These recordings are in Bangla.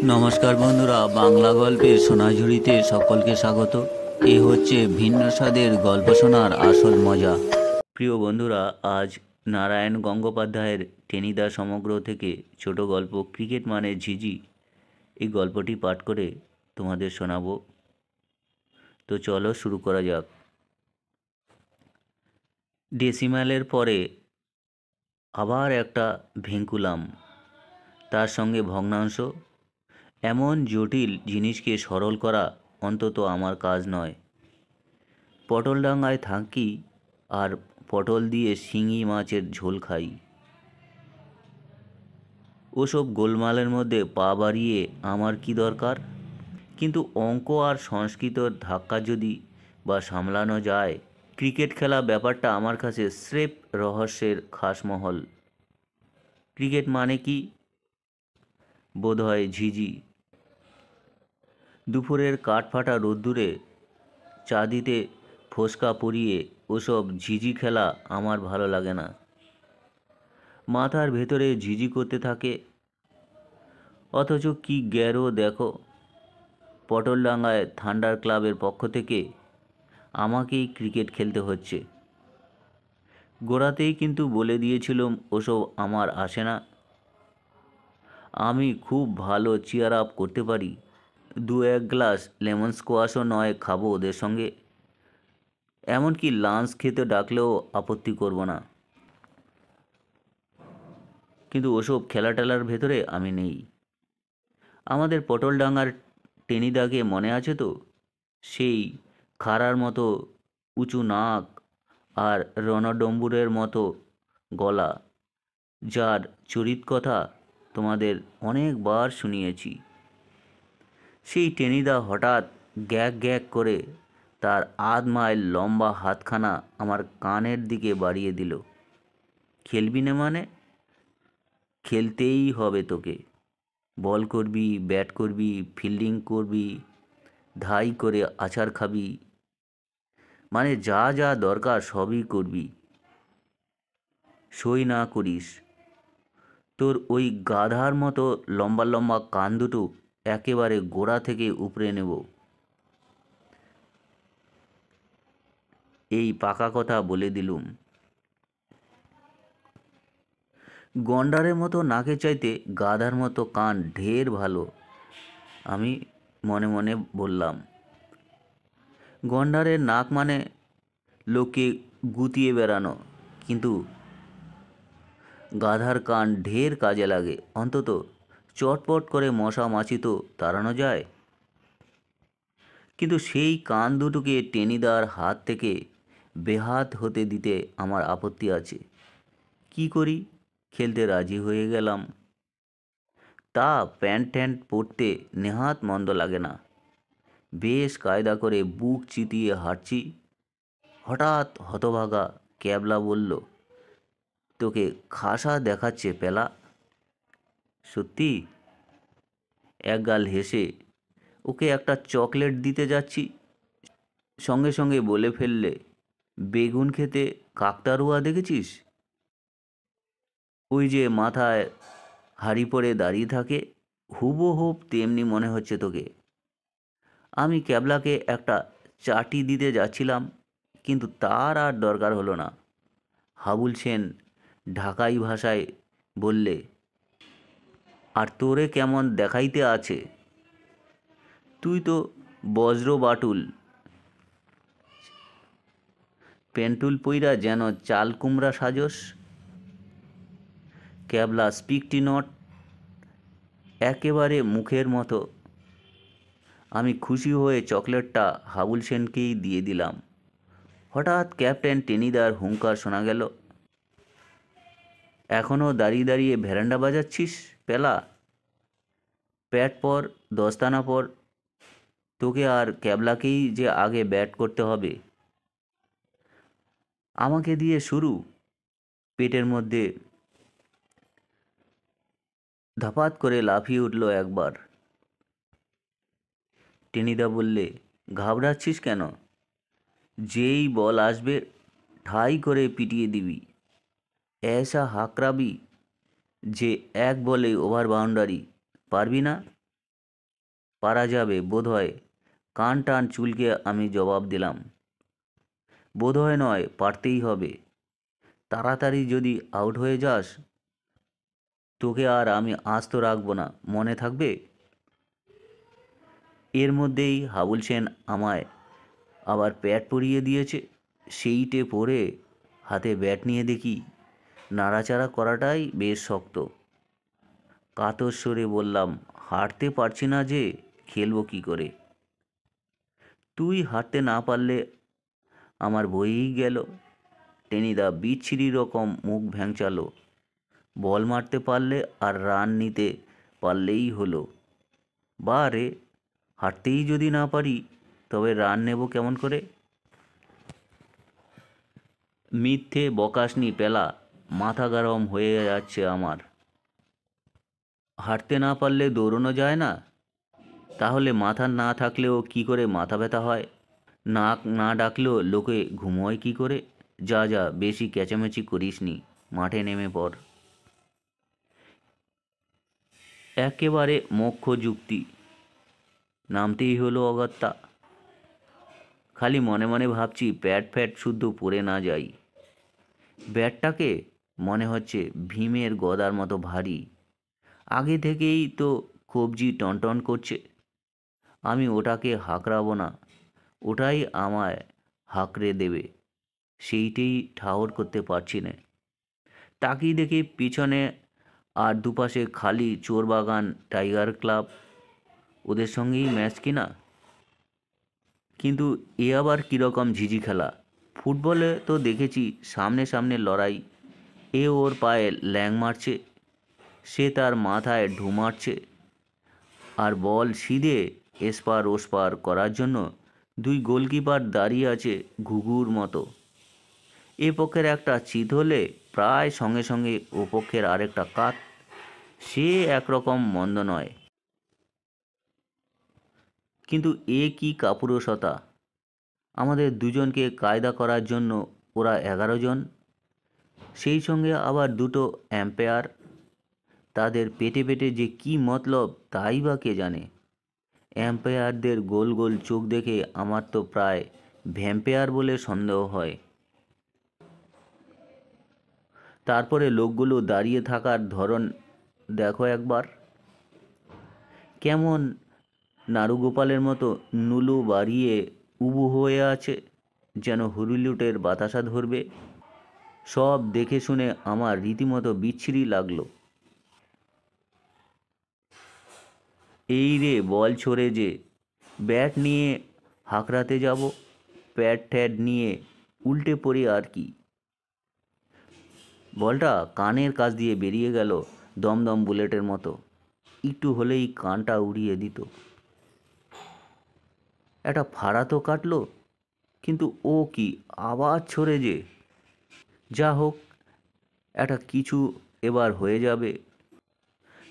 নমস্কার বন্ধুরা, বাংলা গল্পের সোনাঝুরিতে সকলকে স্বাগত। এ হচ্ছে ভিন্ন স্বাদের গল্প শোনার আসল মজা। প্রিয় বন্ধুরা, আজ নারায়ণ গঙ্গোপাধ্যায়ের টেনিদা সমগ্র থেকে ছোট গল্প ক্রিকেট মানে ঝিঝি এই গল্পটি পাঠ করে তোমাদের শোনাবো। তো চলো শুরু করা যাক। ডেসিমালের পরে আবার একটা ভেঙ্কুলাম, তার সঙ্গে ভগ্নাংশ। এমন জটিল জিনিসকে সরল করা অন্তত আমার কাজ নয়। পটলডাঙ্গায় থাকি আর পটল দিয়ে শিঙি মাছের ঝোল খাই। ওসব গোলমালের মধ্যে পা বাড়িয়ে আমার কি দরকার? কিন্তু অঙ্ক আর সংস্কৃতর ধাক্কা যদি বা সামলানো যায়। ক্রিকেট খেলা ব্যাপারটা আমার কাছে স্রেফ রহস্যের খাসমহল। ক্রিকেট মানে কি? বোধহয় ঝিঝি। দুপুরের কাঠফাটা রোদ্দুরে চাঁদিতে ফোসকা পরিয়ে ওসব ঝিঝি খেলা আমার ভালো লাগে না। মাথার ভেতরে ঝিঝি করতে থাকে। অথচ কি গ্যারো দেখো, পটলডাঙ্গায় থান্ডার ক্লাবের পক্ষ থেকে আমাকেই ক্রিকেট খেলতে হচ্ছে। গোড়াতেই কিন্তু বলে দিয়েছিলাম ওসব আমার আসে না। আমি খুব ভালো চিয়ার আপ করতে পারি। দু এক গ্লাস লেমন স্কোয়াশও নয় খাবো ওদের সঙ্গে। এমনকি লাঞ্চ খেতে ডাকলেও আপত্তি করব না। কিন্তু ওসব খেলা টেলার ভেতরে আমি নেই। আমাদের পটলডাঙ্গার টেনিদাকে মনে আছে তো? সেই খাড়ার মতো উঁচু নাক আর রণডম্বুরের মতো গলা, যার চরিত কথা তোমাদের অনেকবার শুনিয়েছি। সেই টেনিদা হঠাৎ গ্যাগ গ্যাগ করে তার আধ মাইল লম্বা হাতখানা আমার কানের দিকে বাড়িয়ে দিল। খেলবি না মানে? খেলতেই হবে তোকে। বল করবি, ব্যাট করবি, ফিল্ডিং করবি, ধাই করে আছাড় খাবি, মানে যা যা দরকার সবই করবি। সই না করিস, তোর ওই গাধার মতো লম্বা লম্বা কান দুটো একেবারে গোড়া থেকে উপড়ে নেব। এই পাকা কথা বলে দিলুম। গন্ডারের মতো নাকের চাইতে গাধার মতো কান ঢের ভালো, আমি মনে মনে বললাম। গন্ডারের নাক মানে লোককে গুতিয়ে বেড়ানো, কিন্তু গাধার কান ঢের কাজে লাগে। অন্তত চটপট করে মশা মাছি তো তাড়ানো যায়। কিন্তু সেই কান দুটোকে টেনিদার হাত থেকে বেহাত হতে দিতে আমার আপত্তি আছে। কি করি? খেলতে রাজি হয়ে গেলাম। তা প্যান্ট ট্যান্ট পরতে নেহাত মন্দ লাগে না। বেশ কায়দা করে বুক চিতিয়ে হাঁটছি। হঠাৎ হতভাগা ক্যাবলা বলল, তোকে খাসা দেখাচ্ছে পেলা। সত্যি? একগাল হেসে ওকে একটা চকলেট দিতে যাচ্ছি, সঙ্গে সঙ্গে বলে ফেললে, বেগুন খেতে কাকতাড়ুয়া দেখেছিস? ওই যে মাথায় হাঁড়ি পরে দাঁড়িয়ে থাকে, হুবহুব তেমনি মনে হচ্ছে তোকে। আমি ক্যাবলাকে একটা চাটি দিতে যাচ্ছিলাম, কিন্তু তার আর দরকার হলো না। হাবুল সেন ঢাকাই ভাষায় বললে, আর তোরে কেমন দেখাইতে আছে? তুই তো বজ্র বাটুল, পেন্টুল পইরা যেন চাল কুমড়া সাজস। ক্যাবলা স্পিকটি নট, একেবারে মুখের মতো। আমি খুশি হয়ে চকলেটটা হাবুল সেনকেই দিয়ে দিলাম। হঠাৎ ক্যাপ্টেন টেনিদার হুঙ্কার শোনা গেল, এখনও দাঁড়িয়ে দাঁড়িয়ে ভেরান্ডা বাজাচ্ছিস পেলা? ব্যাট পর, দস্তানা পর। তোকে আর ক্যাবলাকেই যে আগে ব্যাট করতে হবে। আমাকে দিয়ে শুরু। পেটের মধ্যে ধাপাত করে লাফিয়ে উঠল একবার। টেনিদা বললে, ঘাবড়াচ্ছিস কেন? যেই বল আসবে ঠাই করে পিটিয়ে দিবি। এসা হাঁকড়াবি যে এক বলে ওভার বাউন্ডারি। পারবি না? পারা যাবে বোধহয়। কান টান চুলকে আমি জবাব দিলাম, বোধহয় নয়, পারতেই হবে। তাড়াতাড়ি যদি আউট হয়ে যাস, তোকে আর আমি আস্ত রাখবো না, মনে থাকবে? এর মধ্যেই হাবুল সেন আমায় আবার প্যাড পরিয়ে দিয়েছে। সেইটে পরে হাতে ব্যাট নিয়ে দেখি নাড়াচাড়া করাটাই বেশ শক্ত। কাতর স্বরে বললাম, হাঁটতে পারছি না যে, খেলবো কী করে? তুই হাঁটতে না পারলে আমার বয়েই গেল। টেনিদা বিচ্ছিরি রকম মুখ ভ্যাংচালো। বল মারতে পারলে আর রান নিতে পারলেই হলো। বা রে, হাঁটতেই যদি না পারি তবে রান নেব কেমন করে? মিথ্যে বকাসনি পেলা, মাথা গরম হয়ে যাচ্ছে আমার। হাঁটতে না পারলে দৌড়ানো যায় না? তাহলে মাথা না থাকলেও কি করে মাথা ব্যথা হয়? নাক না ডাকলেও লোকে ঘুমোয় কি করে? যা যা, বেশি চেঁচামেচি করিস নি, মাঠে নেমে পড়। একেবারে মোক্ষ যুক্তি। নামতেই হলো অগত্যা। খালি মনে মনে ভাবছি প্যাড ফ্যাট শুদ্ধ পড়ে না যাই। ব্যাটটাকে মনে হচ্ছে ভীমের গদার মতো ভারী। আগে থেকেই তো কবজি টনটন করছে। আমি ওটাকে হাঁকড়াবো না, ওটাই আমায় হাঁকড়ে দেবে। সেইটেই ঠাহর করতে পারছি না। তাকিয়ে দেখি পিছনে আর দুপাশে খালি চোরবাগান, টাইগার ক্লাব, ওদের সঙ্গেই ম্যাচ কিনা। কিন্তু এ আবার কীরকম ঝিঝি খেলা? ফুটবলে তো দেখেছি সামনে সামনে লড়াই। এ ওর পায়ে ল্যাং মারছে, সে তার মাথায় ঢু মারছে, আর বল সিধে এসপার ওসপার করার জন্য দুই গোলকিপার দাঁড়িয়ে আছে ঘুঘুর মতো। এ পক্ষের একটা চিত হলে প্রায় সঙ্গে সঙ্গে ও পক্ষের আরেকটা কাত। সে একরকম মন্দ নয়, কিন্তু এ কি কাপুরুষতা! আমাদের দুজনকে কায়দা করার জন্য ওরা 11 জন, সেই সঙ্গে আবার দুটো অ্যাম্পায়ার। তাদের পেটে পেটে যে কি মতলব তাই বা কে জানে। অ্যাম্পায়ারদের গোল গোল চোখ দেখে আমার তো প্রায় ভ্যাম্পায়ার বলে সন্দেহ হয়। তারপরে লোকগুলো দাঁড়িয়ে থাকার ধরন দেখো একবার, কেমন নাড়ুগোপালের মতো নুলু বাড়িয়ে উবু হয়ে আছে, যেন হুরিলুটের বাতাসা ধরবে। সব দেখে শুনে আমার রীতিমতো বিচ্ছিরি লাগলো। এই রে, বল ছড়ে যে, ব্যাট নিয়ে হাঁকড়াতে যাব, প্যাড ট্যাড নিয়ে উল্টে পড়ি আর কি। বলটা কানের কাছ দিয়ে বেরিয়ে গেল দমদম বুলেটের মতো। একটু হলেই কানটা উড়িয়ে দিত। একটা ফাড়া তো কাটলো, কিন্তু ও কি আবার ছড়ে যে। যা হোক, একটা কিছু এবার হয়ে যাবে।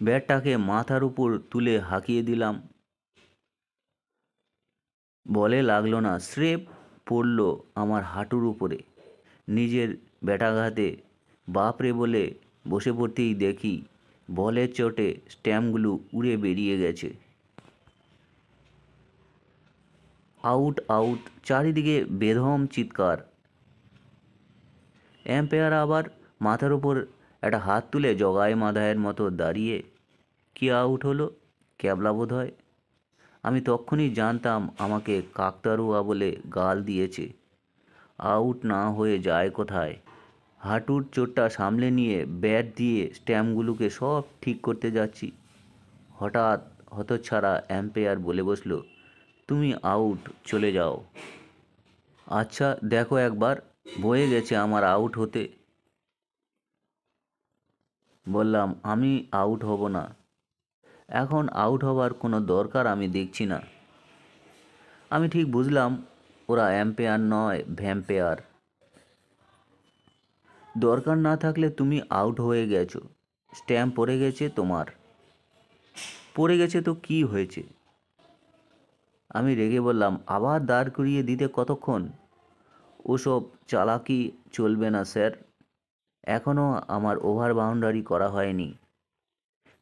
ব্যাটটাকে মাথার উপর তুলে হাঁকিয়ে দিলাম। বলে লাগলো না, স্রেফ পড়ল আমার হাঁটুর উপরে। নিজের ব্যাটাঘাতে বাপরে বলে বসে পড়তেই দেখি বলের চোটে স্ট্যাম্পগুলো উড়ে বেরিয়ে গেছে। আউট আউট, চারিদিকে বেদম চিৎকার। অ্যাম্পায়ার আবার মাথার উপর একটা হাত তুলে জগায় মাদায়ের মতো দাঁড়িয়ে। কি আউট হলো? ক্যাবলা বোধ হয়। আমি তখনই জানতাম আমাকে কাকতারুয়া বলে গাল দিয়েছে। আউট না হয়ে যায় কোথায়? হাঁটুর চোটটা সামলে নিয়ে ব্যাট দিয়ে স্ট্যাম্পগুলোকে সব ঠিক করতে যাচ্ছি, হঠাৎ হতচ্ছাড়া অ্যাম্পায়ার বলে বসলো, তুমি আউট, চলে যাও। আচ্ছা দেখো একবার, বয়ে গেছে আমার আউট হতে। বললাম, আমি আউট হব না। এখন আউট হবার কোনো দরকার আমি দেখছি না। আমি ঠিক বুঝলাম ওরা অ্যাম্পায়ার নয়, ভ্যাম্পায়ার। দরকার না থাকলে তুমি আউট হয়ে গেছো, স্ট্যাম্প পড়ে গেছে তোমার। পড়ে গেছে তো কি হয়েছে? আমি রেগে বললাম, আবার দাঁড় করিয়ে দিতে কতক্ষণ? ওসব চালাকি চলবে না স্যার, এখনও আমার ওভার বাউন্ডারি করা হয়নি।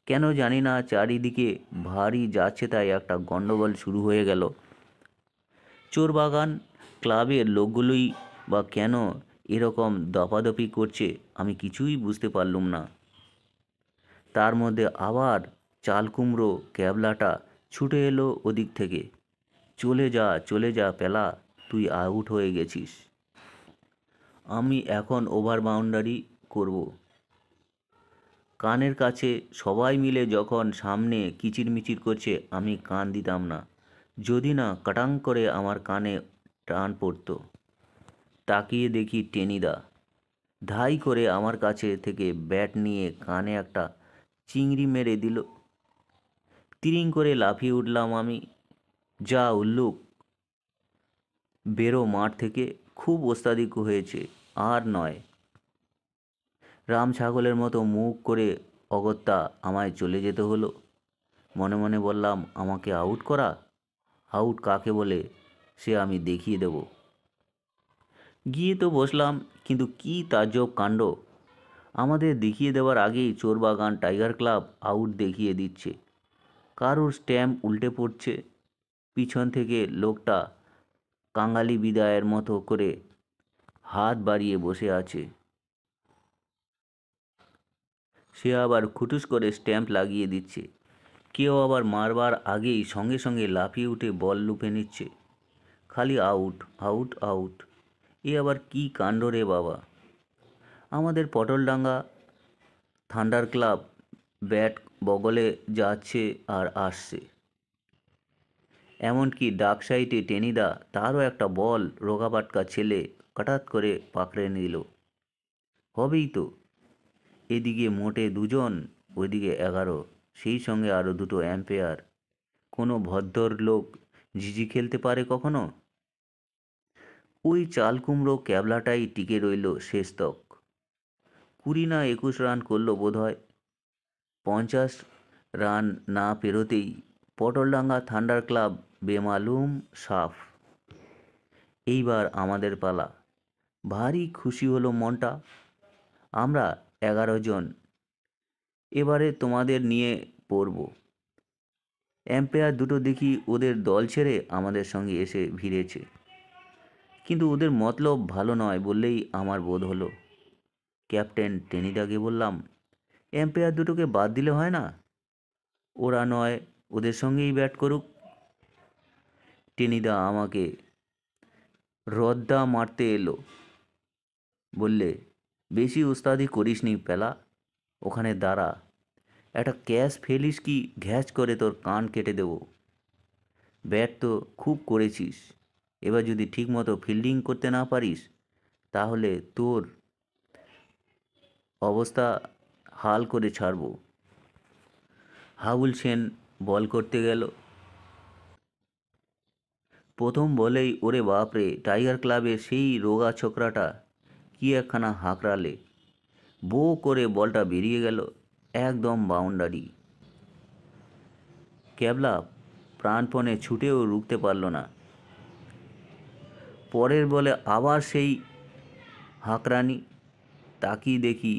কেন জানি না চারিদিকে ভারী যাচ্ছে তাই একটা গণ্ডগোল শুরু হয়ে গেল। চোরবাগান ক্লাবের লোকগুলোই বা কেন এরকম দপাদপি করছে আমি কিছুই বুঝতে পারলুম না। তার মধ্যে আবার চালকুমড়ো ক্যাবলাটা ছুটে এলো ওদিক থেকে। চলে যা পেলা, তুই আউট হয়ে গেছিস। আমি এখন ওভার বাউন্ডারি করব। কানের কাছে সবাই মিলে যখন সামনে কিচিরমিচির করছে আমি কান দিতাম না, যদি না কাটাং করে আমার কানে টান পড়ত। তাকিয়ে দেখি টেনিদা ধাই করে আমার কাছে থেকে ব্যাট নিয়ে কানে একটা চিংড়ি মেরে দিল। তিরিং করে লাফিয়ে উঠলাম আমি। যা উল্লুক, বেরো মাঠ থেকে, খুব ওস্তাদি হয়েছে, আর নয়। রাম ছাগলের মতো মুখ করে অগত্যা আমায় চলে যেতে হলো। মনে মনে বললাম, আমাকে আউট করা? আউট কাকে বলে সে আমি দেখিয়ে দেব। গিয়ে তো বসলাম, কিন্তু কি তাজ্জব কাণ্ড! আমাদের দেখিয়ে দেওয়ার আগেই চোরবাগান টাইগার ক্লাব আউট দেখিয়ে দিচ্ছে। কারুর স্ট্যাম্প উল্টে পড়ছে। পিছন থেকে লোকটা কাঙালি বিদায়ের মতো করে হাত বাড়িয়ে বসে আছে। সে আবার খুটুস করে স্ট্যাম্প লাগিয়ে দিচ্ছে। কেউ আবার মারবার আগেই সঙ্গে সঙ্গে লাফিয়ে উঠে বল লুপে নিচ্ছে। খালি আউট, আউট, আউট। এ আবার কি কাণ্ড রে বাবা! আমাদের পটলডাঙ্গা থান্ডার ক্লাব ব্যাট বগলে যাচ্ছে আর আসছে। এমনকি ডাক সাইটে টেনিদা তারও একটা বল রোগাপাটকা ছেলে হঠাৎ করে পাকড়ে নিল। হবেই তো, এদিকে মোটে 2 জন, ওইদিকে 11, সেই সঙ্গে আরও 2টো অ্যাম্পায়ার। কোনো ভদ্রলোক ঝিঝি খেলতে পারে কখনো? ওই চালকুমড়ো ক্যাবলাটাই টিকে রইল শেষ তক। 20 না 21 রান করল বোধহয়। 50 রান না পেরোতেই পটলডাঙ্গা থান্ডার ক্লাব বেমালুম সাফ। এইবার আমাদের পালা। ভারী খুশি হলো মনটা। আমরা 11 জন। এবারে তোমাদের নিয়ে পড়ব। অ্যাম্পায়ার 2টো দেখি ওদের দল ছেড়ে আমাদের সঙ্গে এসে ভিড়েছে। কিন্তু ওদের মতলব ভালো নয় বললেই আমার বোধ হলো। ক্যাপ্টেন টেনিদাকে বললাম, অ্যাম্পায়ার 2টোকে বাদ দিলে হয় না? ওরা নয় ওদের সঙ্গেই ব্যাট করুক। টেনিদা আমাকে রদ্দা মারতে এলো। বললে, বেশি উস্তাদি করিসনি পেলা, ওখানে দাঁড়া। একটা ক্যাচ ফেলিস কি ঘ্যাচ করে তোর কান কেটে দেব। ব্যাট তো খুব করেছিস, এবার যদি ঠিকমতো ফিল্ডিং করতে না পারিস তাহলে তোর অবস্থা হাল করে ছাড়ব। হাবুল সেন বল করতে গেল। প্রথম বলেই ওরে বাপরে, টাইগার ক্লাবের সেই রোগা ছোকরাটা কি একখানা হাঁকড়ালে। বো করে বলটা বেরিয়ে গেল, একদম বাউন্ডারি। ক্যাবলা প্রাণপণে ছুটেও রুখতে পারল না। পরের বলে আবার সেই হাঁকড়ানি। তাকিয়ে দেখি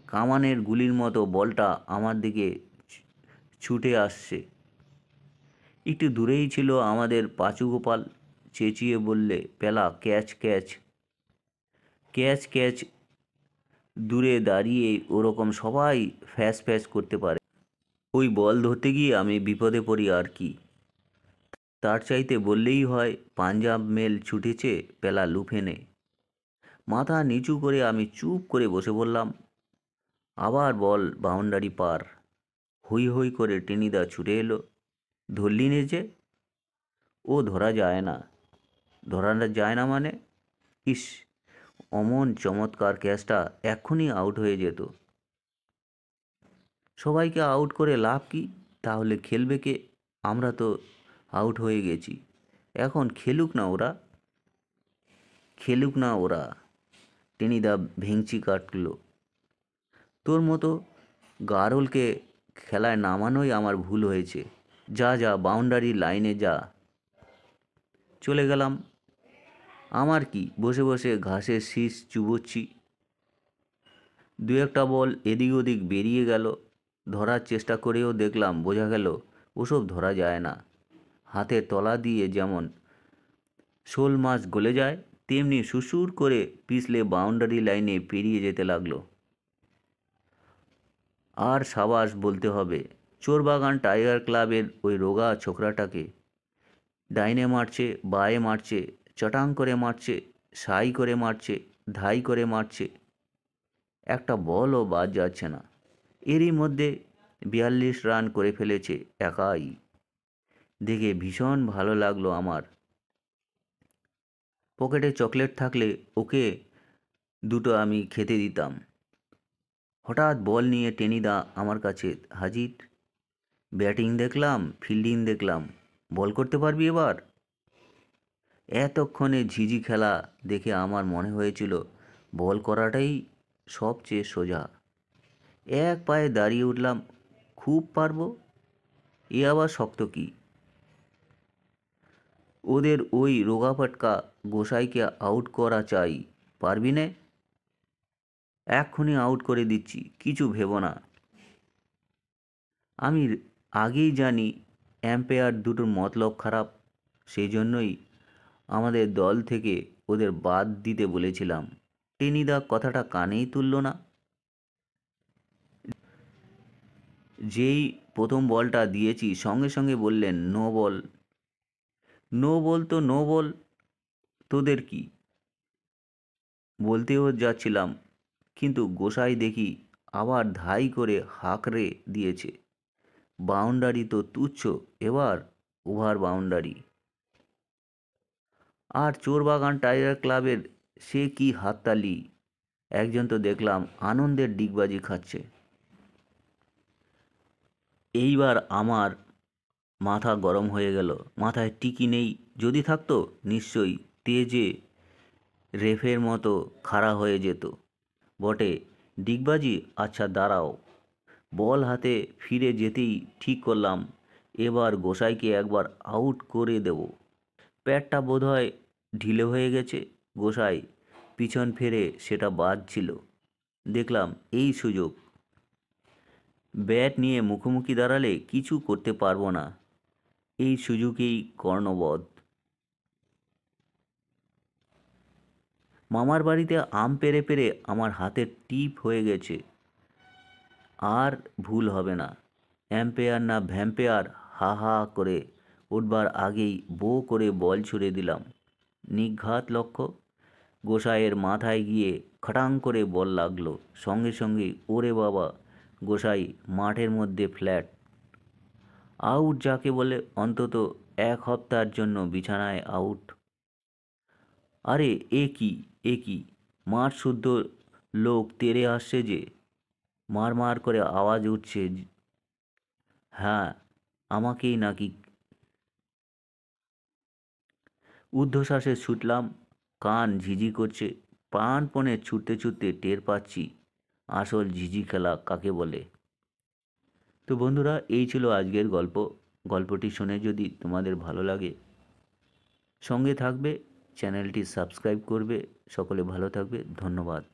কামানের গুলির মতো বলটা আমার দিকে ছুটে আসছে। একটু দূরেই ছিল আমাদের পাঁচু গোপাল। চেঁচিয়ে বললে, পেলা, ক্যাচ, ক্যাচ। Catch, catch. দূরে দাঁড়িয়ে ওরকম সবাই ফ্যাস ফ্যাস করতে পারে। ওই বল ধরতে গিয়ে আমি বিপদে পড়ি আর কি। তার চাইতে বললেই হয়, পাঞ্জাব মেল ছুটেছে, পেলা লুফে নে। মাথা নিচু করে আমি চুপ করে বসে পড়লাম। আবার বল বাউন্ডারি পার। হই হই করে টেনিদা ছুটে এলো। ধরলি নে যে? ও ধরা যায় না। ধরা যায় না মানে? ইস, অমন চমৎকার ক্যাচটা এক্ষুনি আউট হয়ে যেত। সবাইকে আউট করে লাভ কি? তাহলে খেলবে কে? আমরা তো আউট হয়ে গেছি। এখন খেলুক না ওরা, খেলুক না ওরা। টেনিদা ভেংচি কাটল। তোর মতো গারলকে খেলায় নামানোই আমার ভুল হয়েছে। যা যা, বাউন্ডারি লাইনে যা। চলে গেলাম। আমার কি, বসে বসে ঘাসের শীষ চুবোচ্ছি। 2-1টা বল এদিক ওদিক বেরিয়ে গেল। ধরার চেষ্টা করেও দেখলাম, বোঝা গেল ওসব ধরা যায় না। হাতের তলা দিয়ে যেমন শোল মাছ গলে যায়, তেমনি সুসুর করে পিছলে বাউন্ডারি লাইনে পেরিয়ে যেতে লাগলো। আর সাবাস বলতে হবে চোরবাগান টাইগার ক্লাবের ওই রোগা ছোকরাটাকে। ডাইনে মারছে, বাঁয়ে মারছে, চটাং করে মারছে, সাই করে মারছে, ধাই করে মারছে, একটা বলও বাদ যাচ্ছে না। এরই মধ্যে 42 রান করে ফেলেছে একাই। দেখে ভীষণ ভালো লাগলো আমার। পকেটে চকলেট থাকলে ওকে দুটো আমি খেতে দিতাম। হঠাৎ বল নিয়ে টেনিদা আমার কাছে হাজির। ব্যাটিং দেখলাম, ফিল্ডিং দেখলাম, বল করতে পারবি এবার? এতক্ষণে ঝিঝি খেলা দেখে আমার মনে হয়েছিল বল করাটাই সবচেয়ে সোজা। এক পায়ে দাঁড়িয়ে উঠলাম, খুব পারবো। এ আবার শক্ত কি? ওদের ওই রোগাপাটকা গোসাইকে আউট করা চাই। পারবি নে? এক্ষুনি আউট করে দিচ্ছি, কিছু ভেবো না। আমি আগেই জানি অ্যাম্পায়ার দুটোর মতলব খারাপ, সেই জন্যই আমাদের দল থেকে ওদের বাদ দিতে বলেছিলাম। টেনিদা কথাটা কানেই তুলল না। যেই প্রথম বলটা দিয়েছি সঙ্গে সঙ্গে বললেন নো বল। নো বল তো নো বল, তোদের কি? বলতেও যাচ্ছিলাম, কিন্তু গোসাই দেখি আবার ধাই করে হাঁকড়ে দিয়েছে। বাউন্ডারি তো তুচ্ছ, এবার ওভার বাউন্ডারি। আর চোরবাগান টাইগার ক্লাবের সে কি হাততালি! একজন তো দেখলাম আনন্দের ডিগবাজি খাচ্ছে। এইবার আমার মাথা গরম হয়ে গেল। মাথায় টিকি নেই, যদি থাকতো নিশ্চয়ই তেজে রেফের মতো খাড়া হয়ে যেত। বটে, ডিগবাজি, আচ্ছা দাঁড়াও। বল হাতে ফিরে যেতেই ঠিক করলাম এবার গোসাইকে একবার আউট করে দেব। প্যাডটা বোধহয় ঢিলে হয়ে গেছে। গোসাই পিছন ফিরে সেটা বাজছিল। দেখলাম এই সুযোগ। ব্যাট নিয়ে মুখোমুখি দাঁড়ালে কিছু করতে পারবো না, এই সুযোগেই কর্ণবধ। মামার বাড়িতে আম পেড়ে পেড়ে আমার হাতের টিপ হয়ে গেছে। আর ভুল হবে না। অ্যাম্পায়ার না ভ্যাম্পায়ার হা হা করে উঠবার আগেই বো করে বল ছুড়ে দিলাম। নিঘাত লক্ষ্য। গোসাইয়ের মাথায় গিয়ে খটাং করে বল লাগলো। সঙ্গে সঙ্গে ওরে বাবা, গোসাই মাঠের মধ্যে ফ্ল্যাট। আউট যাকে বলে, অন্তত 1 হপ্তার জন্য বিছানায় আউট। আরে এ কি, মাঠ শুদ্ধ লোক তেড়ে আসছে যে! মার মার করে আওয়াজ উঠছে। হ্যাঁ, আমাকেই নাকি! ঊর্ধ্বশ্বাসে ছুটলাম, কান ঝিঝি করছে। প্রাণপণে ছুটতে ছুটতে টের পাচ্ছি আসল ঝিঝি খেলা কাকে বলে। তো বন্ধুরা, এই ছিল আজকের গল্প। গল্পটি শুনে যদি তোমাদের ভালো লাগে, সঙ্গে থাকবে, চ্যানেলটি সাবস্ক্রাইব করবে। সকলে ভালো থাকবে, ধন্যবাদ।